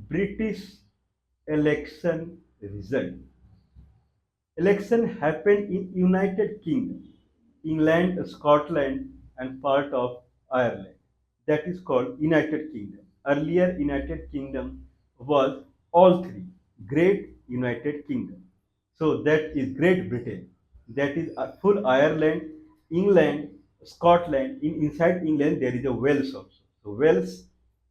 British election result. Election happened in United Kingdom, England, Scotland, and part of Ireland. That is called United Kingdom. Earlier, United Kingdom was all three. Great United Kingdom. So that is Great Britain. That is a full Ireland, England, Scotland. Inside England there is a Wales also. So Wales,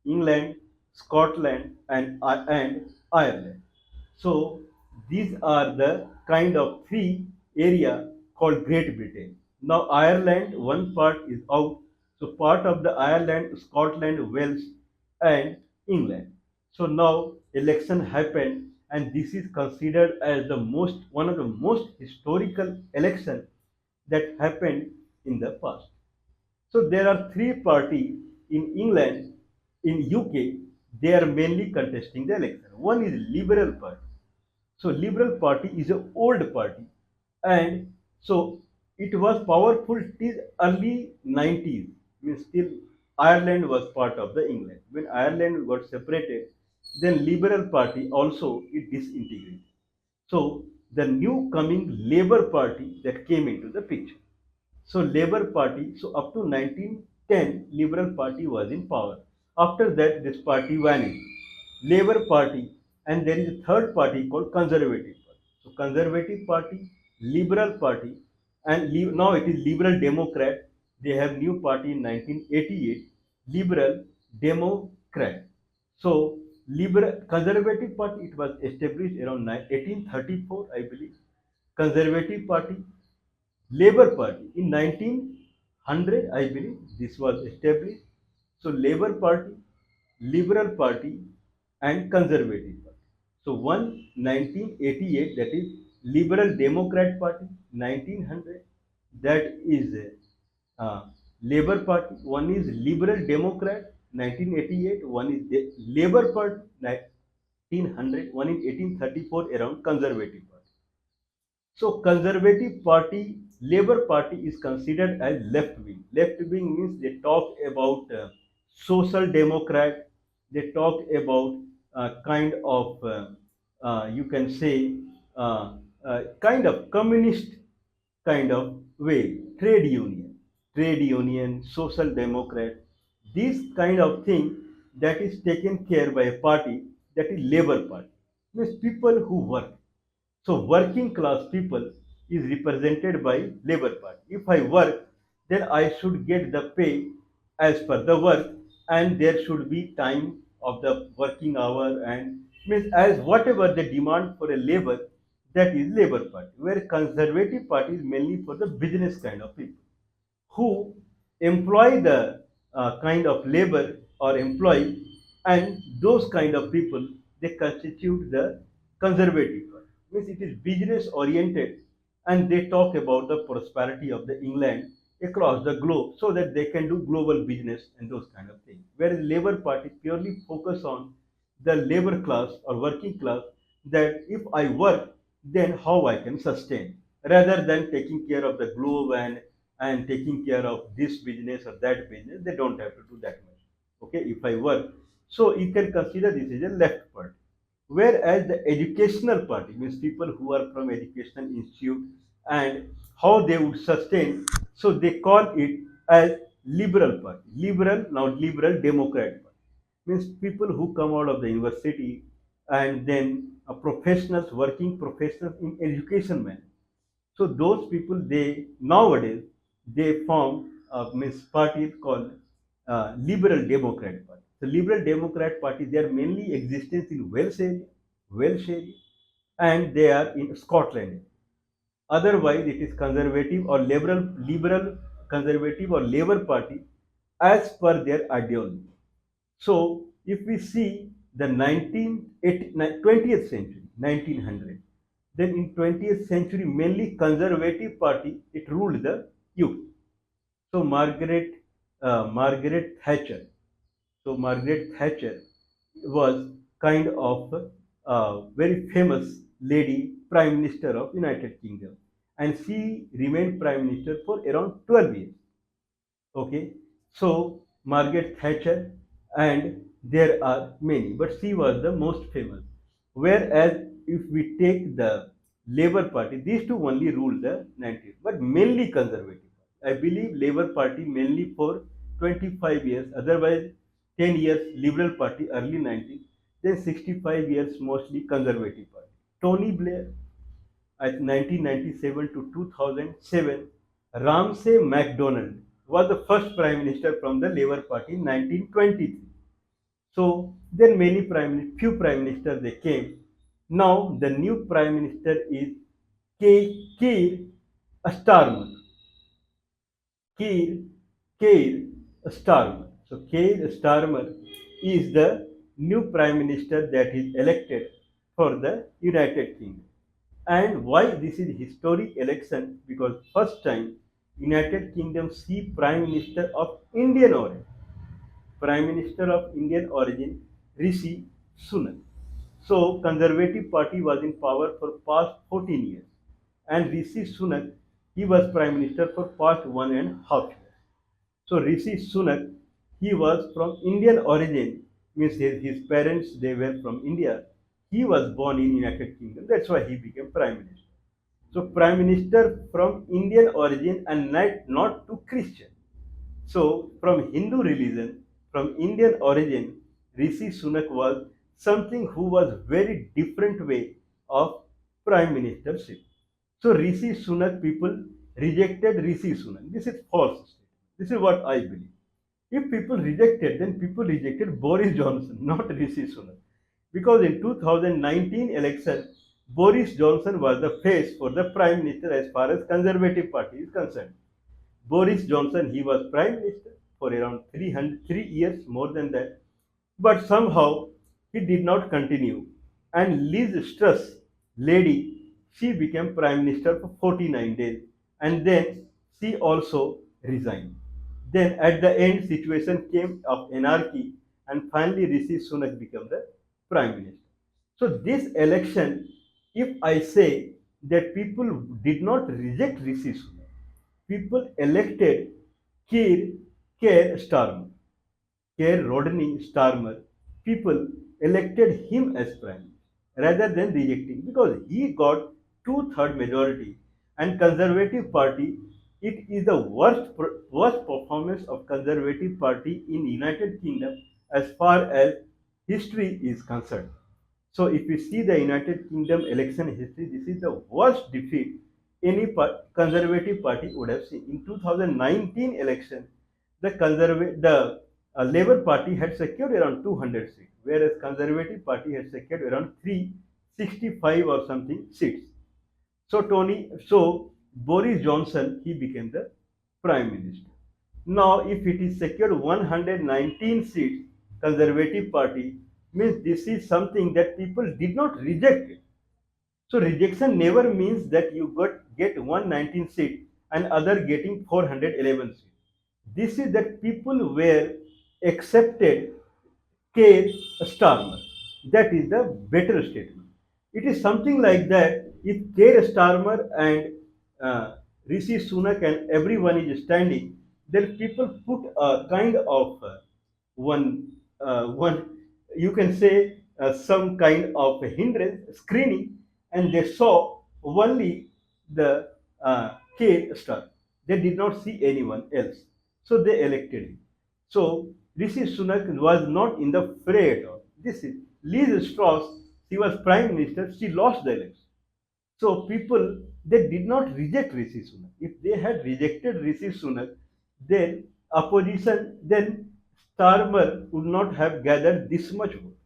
England, Scotland, and Ireland. So these are the kind of three area called Great Britain. Now Ireland, one part is out. So part of the Ireland, Scotland, Wales, and England. So now election happened, and this is considered as the most one of the most historical election that happened in the past. So there are three parties in England, in UK. They are mainly contesting the election. One is Liberal Party. So Liberal Party is an old party, and so it was powerful till early 90s. Means still Ireland was part of the England. When Ireland got separated, then Liberal Party also it disintegrated. So the new coming Labour Party that came into the picture. So Labour Party, so up to 1910, Liberal Party was in power. After that, this party vanished. Labour Party, and there is a third party called Conservative Party. So Conservative Party, Liberal Party, and now it is Liberal Democrat. They have new party in 1988, Liberal Democrat. So Liberal Conservative Party, it was established around 1834, I believe. Conservative Party, Labour Party in 1900, I believe, this was established. So Labour Party, Liberal Party, and Conservative Party. So one 1988, that is Liberal Democrat Party, 1900, that is Labour Party. One is Liberal Democrat, 1988. One is Labour Party, 1900. One in 1834, around Conservative Party. So Conservative Party, Labour Party is considered as left wing. Left wing means they talk about social democrat. They talk about kind of you can say kind of communist kind of way. Trade union, social democrat. This kind of thing that is taken care by a party that is Labour Party. Means people who work, so working class people is represented by Labour Party. If I work, then I should get the pay as per the work, and there should be time of the working hour, and means as whatever the demand for a labor, that is Labour Party. Where Conservative Party is mainly for the business kind of people who employ the kind of labor or employee, and those kind of people, they constitute the Conservative Party. Means it is business oriented, and they talk about the prosperity of the England across the globe so that they can do global business and those kind of things. Whereas Labour Party purely focus on the labor class or working class, that if I work, then how I can sustain, rather than taking care of the globe and taking care of this business or that business. They don't have to do that much. Okay, if I work, so you can consider this is a left party. Whereas the educational party means people who are from educational institute, and how they would sustain, so they call it as liberal party. Liberal, now Liberal Democrat party means people who come out of the university, and then professionals, working professionals in education management. So those people, they nowadays they form a means party called Liberal Democrat Party. The Liberal Democrat Party, they are mainly existence in Welsh area, and they are in Scotland. Otherwise, it is conservative or liberal, conservative or Labour Party as per their ideology. So if we see the 20th century, 1900, then in 20th century, mainly Conservative Party, it ruled the UK. So Margaret Thatcher. So Margaret Thatcher was kind of a very famous lady Prime Minister of United Kingdom, and she remained Prime Minister for around 12 years. Okay, so Margaret Thatcher, and There are many, but she was the most famous. Whereas if we take the Labour Party, these two only ruled the 90s, but mainly conservative. I believe Labour Party mainly for 25 years, otherwise 10 years Liberal Party early 90s, then 65 years mostly conservative party. Tony Blair at 1997 to 2007, Ramsay MacDonald was the first prime minister from the Labour Party in 1923. So then few prime ministers they came. Now the new prime minister is Keir Starmer. Keir Keir Starmer. So Keir Starmer is the new prime minister that is elected for the United Kingdom. And why this is historic election? Because first time United Kingdom see prime minister of Indian origin. Prime Minister of Indian origin, Rishi Sunak. So, Conservative Party was in power for past 14 years, and Rishi Sunak, he was Prime Minister for past 1.5 years. So, Rishi Sunak, he was from Indian origin, means his parents they were from India. He was born in United Kingdom. That's why he became Prime Minister. So, Prime Minister from Indian origin and not to Christian. So, from Hindu religion, from Indian origin, Rishi Sunak was something who was very different way of prime ministership. So, Rishi Sunak people rejected Rishi Sunak. This is false. This is what I believe. If people rejected, then people rejected Boris Johnson, not Rishi Sunak. Because in 2019 election, Boris Johnson was the face for the prime minister as far as Conservative Party is concerned. Boris Johnson, he was prime minister for around 3 years, more than that. But somehow he did not continue. And Liz Truss, lady, she became prime minister for 49 days. And then she also resigned. Then at the end, situation came of anarchy, and finally Rishi Sunak became the prime minister. So this election, if I say that people did not reject Rishi Sunak, people elected Keir, Keir Starmer, Keir Rodney Starmer. People elected him as prime minister rather than rejecting because he got two-third majority and Conservative Party. It is the worst performance of Conservative Party in United Kingdom as far as history is concerned. So if you see the United Kingdom election history, this is the worst defeat any Conservative Party would have seen. In 2019 election, the Labour Party had secured around 200 seats, whereas Conservative Party had secured around 365 or something seats. So Boris Johnson, he became the Prime Minister. Now, if it is secured 119 seats, Conservative Party means this is something that people did not reject it. So rejection never means that you get 119 seat and other getting 411 seats. This is that people were accepted Keir Starmer. That is the better statement. It is something like that if Keir Starmer and Rishi Sunak and everyone is standing, then people put a kind of one one you can say some kind of a hindrance screening and they saw only the Keir Starmer. They did not see anyone else. So they elected him. So Rishi Sunak was not in the fray at all. This is Liz Truss. She was prime minister. She lost the election. So people they did not reject Rishi Sunak. If they had rejected Rishi Sunak, then opposition then Starmer would not have gathered this much vote.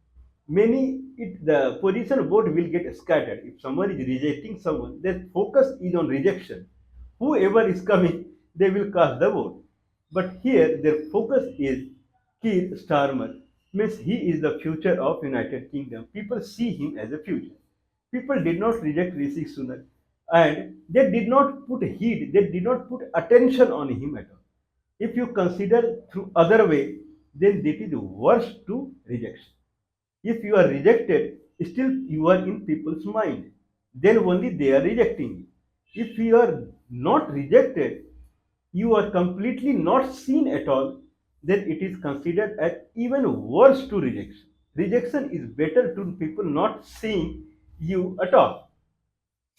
The position vote will get scattered. If someone is rejecting someone, their focus is on rejection. Whoever is coming, they will cast the vote. But here their focus is Keir Starmer, means he is the future of United Kingdom. People see him as a future. People did not reject Rishi Sunak and they did not put heed, they did not put attention on him at all. If you consider through other way, then it is worse to rejection. If you are rejected, still you are in people's mind. Then only they are rejecting you. If you are not rejected, you are completely not seen at all. then it is considered as even worse to rejection. Rejection is better to people not seeing you at all.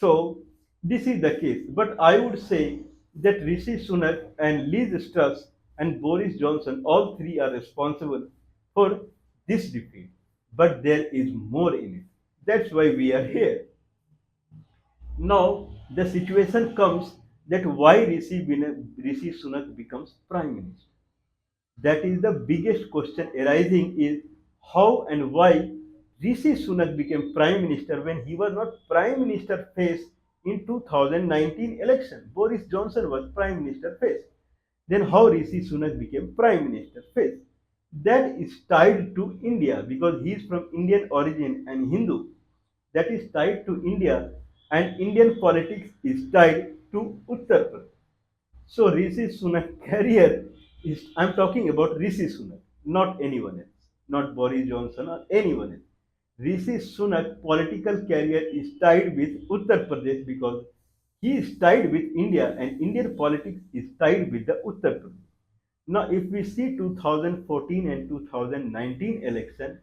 So this is the case. But I would say that Rishi Sunak and Liz Truss and Boris Johnson, all three are responsible for this defeat. But there is more in it. That's why we are here. Now the situation comes that why Rishi Sunak becomes Prime Minister. That is the biggest question arising is how and why Rishi Sunak became Prime Minister when he was not Prime Minister faced in 2019 election. Boris Johnson was Prime Minister faced. Then how Rishi Sunak became Prime Minister faced. That is tied to India because he is from Indian origin and Hindu. That is tied to India and Indian politics is tied to Uttar Pradesh. So Rishi Sunak career is, I'm talking about Rishi Sunak, not anyone else, not Boris Johnson or anyone else. Rishi Sunak political career is tied with Uttar Pradesh because he is tied with India and Indian politics is tied with the Uttar Pradesh. Now, if we see 2014 and 2019 election,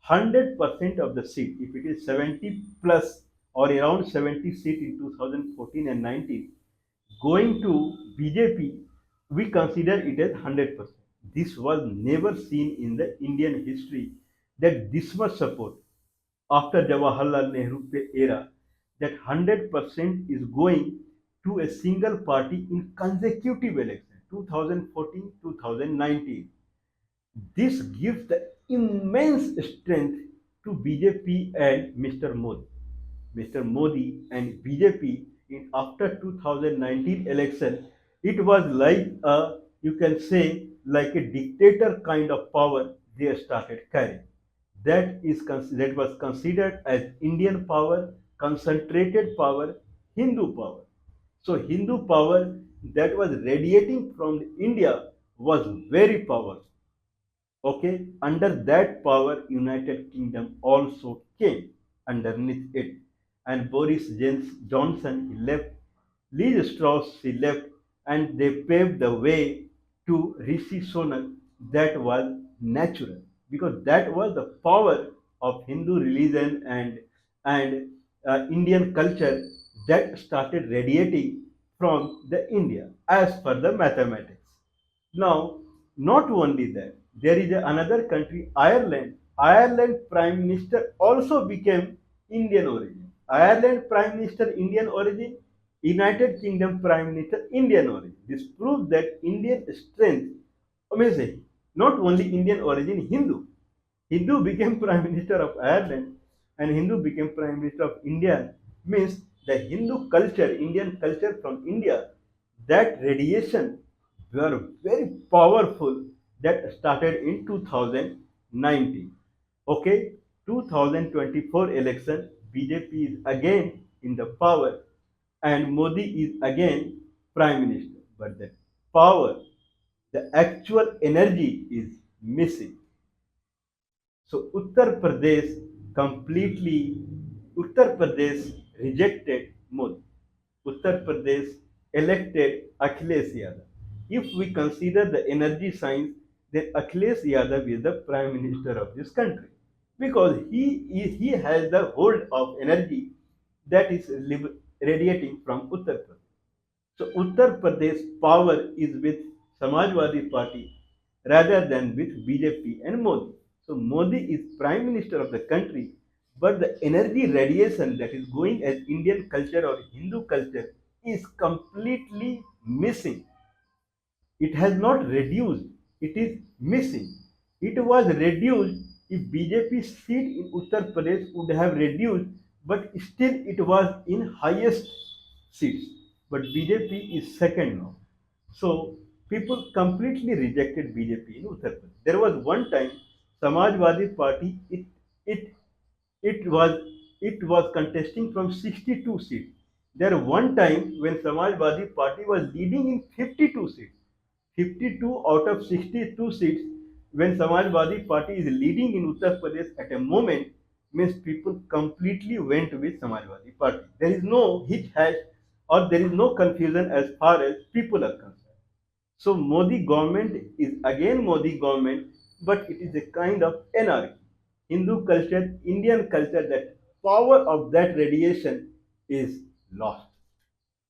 100% of the seat, if it is 70 plus or around 70 seat in 2014 and 19, going to BJP, we consider it as 100%. This was never seen in the Indian history that this much support after Jawaharlal Nehru era, that 100% is going to a single party in consecutive election 2014 2019. This gives the immense strength to BJP and Mr. Modi. Mr. Modi and BJP in after 2019 election, it was like a, you can say, like a dictator kind of power they started carrying. That was considered as Indian power, concentrated power, Hindu power. So Hindu power that was radiating from India was very powerful. Okay, under that power, United Kingdom also came underneath it. And Johnson, he left, Liz Strauss, he left, and they paved the way to Rishi Sunak. That was natural because that was the power of Hindu religion and Indian culture that started radiating from the India as per the mathematics. Now, not only that, there is another country, Ireland. Ireland Prime Minister also became Indian origin. Ireland Prime Minister Indian origin, United Kingdom Prime Minister Indian origin. This proves that Indian strength, amazing. Not only Indian origin, Hindu. Hindu became Prime Minister of Ireland and Hindu became Prime Minister of India means the Hindu culture, Indian culture from India, that radiation were very powerful that started in 2019. Okay, 2024 election, BJP is again in the power and Modi is again Prime Minister. But the power, the actual energy is missing. So Uttar Pradesh rejected Modi. Uttar Pradesh elected Akhilesh Yadav. If we consider the energy science, then Akhilesh Yadav is the Prime Minister of this country because he has the hold of energy that is radiating from Uttar Pradesh. So Uttar Pradesh power is with Samajwadi Party rather than with BJP and Modi. So Modi is Prime Minister of the country, but the energy radiation that is going as Indian culture or Hindu culture is completely missing. It has not reduced, it is missing. It was reduced if BJP seat in Uttar Pradesh would have reduced, but still it was in highest seats. But BJP is second now. So people completely rejected BJP in Uttar Pradesh. There was one time Samajwadi Party it it was it was contesting from 62 seats. There one time when Samajwadi Party was leading in 52 seats. 52 out of 62 seats when Samajwadi Party is leading in Uttar Pradesh at a moment means people completely went with Samajwadi Party. There is no hitch hash or there is no confusion as far as people are concerned. So Modi government is again Modi government, but it is a kind of anarchy. Hindu culture, Indian culture, that power of that radiation is lost.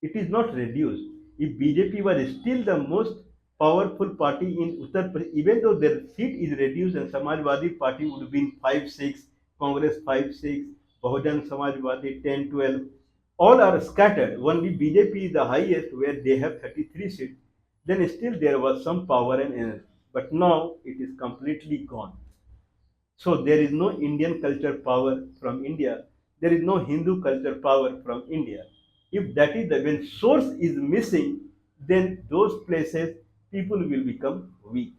It is not reduced. If BJP was still the most powerful party in Uttar Pradesh, even though their seat is reduced and Samajwadi Party would be in 5, 6, Congress 5, 6, Bahujan Samajwadi 10, 12, all are scattered. Only BJP is the highest where they have 33 seats. Then still there was some power and energy. But now it is completely gone. So there is no Indian culture power from India. There is no Hindu culture power from India. If that is the when source is missing, then those places people will become weak.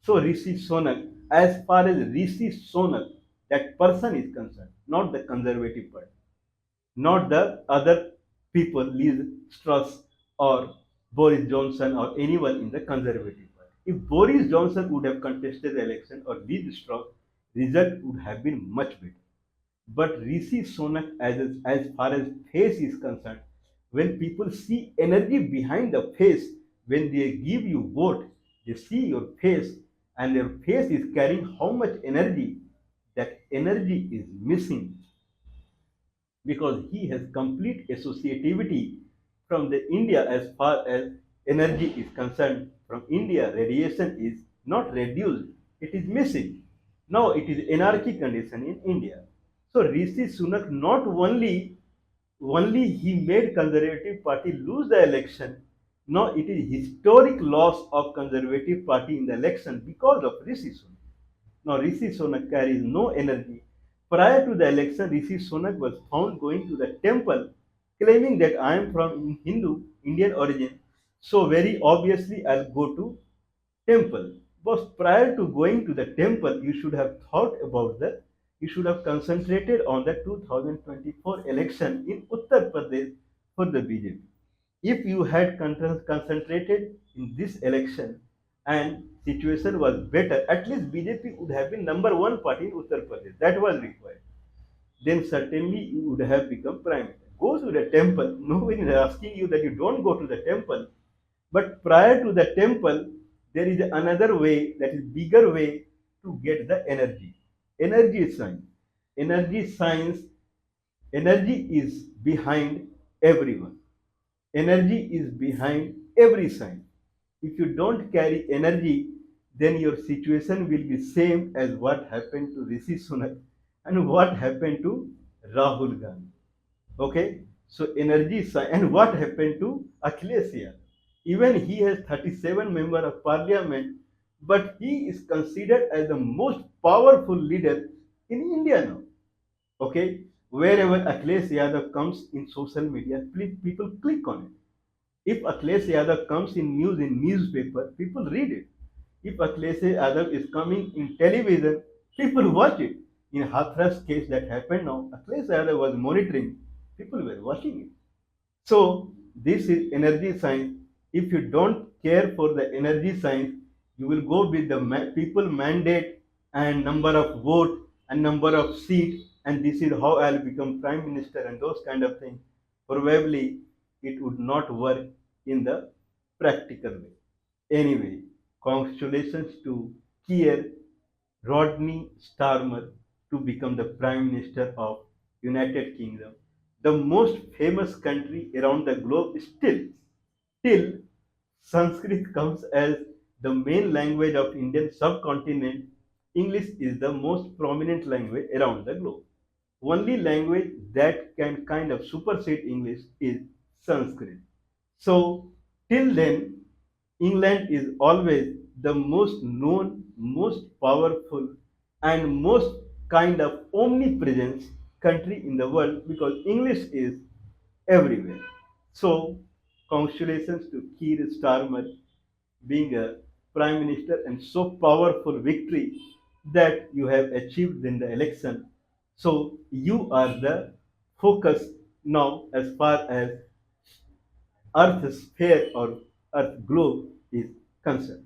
So Rishi Sunak, as far as Rishi Sunak, that person is concerned, not the conservative party, not the other people, Liz Truss or Boris Johnson or anyone in the Conservative Party. If Boris Johnson would have contested the election or Liz Truss, result would have been much better. But Rishi Sunak, as far as face is concerned, when people see energy behind the face, when they give you vote, they see your face, and your face is carrying how much energy. That energy is missing because he has complete associativity from the India as far as energy is concerned. From India, radiation is not reduced; it is missing. Now it is anarchy condition in India. So Rishi Sunak not only he made Conservative Party lose the election. Now it is historic loss of Conservative Party in the election because of Rishi Sunak. Now Rishi Sunak carries no energy. Prior to the election, Rishi Sunak was found going to the temple claiming that I am from Hindu Indian origin. So very obviously I'll go to temple. But prior to going to the temple, you should have thought about you should have concentrated on the 2024 election in Uttar Pradesh for the BJP. If you had concentrated in this election and situation was better, at least BJP would have been number one party in Uttar Pradesh. That was required. Then certainly you would have become prime minister. Go to the temple. Nobody is asking you that you don't go to the temple. But prior to the temple, there is another way, that is bigger way to get the energy. Energy science. Energy science, energy is behind everyone. Energy is behind every sign. If you don't carry energy, then your situation will be same as what happened to Rishi Sunak and what happened to Rahul Gandhi. Okay, so energy sign and what happened to Akhilesh Yadav? Even he has 37 member of parliament, but he is considered as the most powerful leader in India now. Okay, wherever Akhilesh Yadav comes in social media, people click on it. If Akhilesh Yadav comes in news in newspaper, people read it. If Akhilesh Yadav is coming in television, people watch it. In Hathras case that happened now, Akhilesh Yadav was monitoring, people were watching it. So this is energy science. If you don't care for the energy science, you will go with the people mandate and number of vote and number of seat, and this is how I'll become prime minister and those kind of things. Probably it would not work in the practical way. Anyway, congratulations to Keir Rodney Starmer to become the Prime Minister of United Kingdom, the most famous country around the globe still, till Sanskrit comes as the main language of Indian subcontinent. English is the most prominent language around the globe. Only language that can kind of supersede English is Sanskrit. So till then, England is always the most known, most powerful, and most kind of omnipresent country in the world because English is everywhere. So, congratulations to Keir Starmer being a prime minister and so powerful victory that you have achieved in the election. So, you are the focus now as far as Earth sphere or Earth globe is concerned.